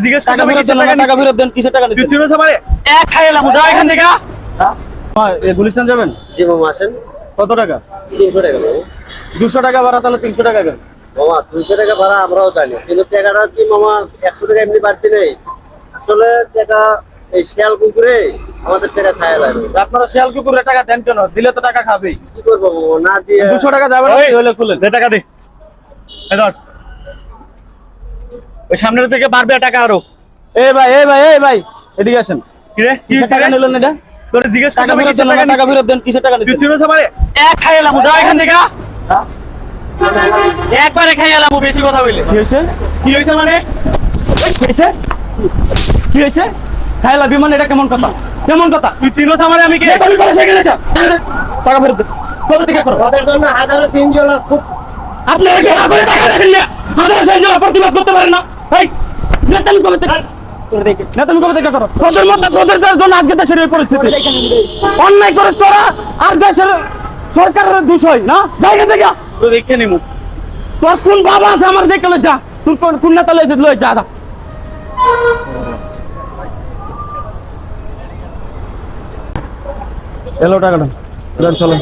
জিজ্ঞেস টাকা ফেরত দেন, টাকা ফেরত দেন, কিসের টাকা তুই নিচ্ছেন? চিনোস আমারে? এক খাইলাম, যা এখান থেকে। গুলিস্তান যাবেন? জি মামা আসেন। কত টাকা? 300 টাকা মামা। 200 টাকা ভাড়া, তাহলে 300 টাকা কেন? মামা 200 টাকা ভাড়া আমরাও জানি, কিন্তু টাকাটা কি মামা 100 টাকা এমনি বাড়তি নেই। আসলে টাকা এই শিয়াল কুকুরে আমাদের টাকা খায় লাগে। আপনারা শিয়াল কুকুরের টাকা দেন কেন? দিলে তো টাকা খাবেই। কি করবো মামা, না দিয়ে 200 টাকা যাবে না, ওই, হলে খুলেন। দে টাকা দে। এই ধর। ওই সামনের থেকে বাড়বে টাকা আরো। এই ভাই, এই ভাই, এই ভাই, এদিকে আসেন। কি রে? কি কিসের টাকা হইছে রে? নিলেন এটা? তোরে জিজ্ঞেস টাকা করলাম, ফেরত কিসের দেন, টাকা টাকা নিছিস? ফেরত দেন, কিসের টাকা তুই নিচ্ছেন? চিনোস আমারে? এক খাইলাম, যা এখান থেকে। একবারে খাইলাম, বেশি কথা বললে। কি হয়েছে? কি হইছে মানে? কি হয়েছে? কি হয়েছে? খাইলা বিমান, এটা কেমন কথা? কেমন কথা? তুই চিনোস আমারে? আমি কে? তুমি বলে সেখানে আছো। টাকা ফেরত দেন। কবে থেকে করো? তাদের জন্য হাজারে 3 জন খুব আপনারা কি আগে টাকা রাখেন না? হাজার হাজার প্রতিবাদ করতে পারেন না? এই নেতামি কবে থেকে? নেতামি কবে থেকে করো? তোদের মতো তোদের জন্য আজকে দেশের এই পরিস্থিতি। অন্যায় করিস তোরা, আর দেশের সরকারের দোষ হয় না? জায়গা থেকে তো দেখে নিমু। তোর কোন বাবা আছে আমার দেখে লই যা। তোর কোন নেতা লই যা। এলো টাকাটা, চলো।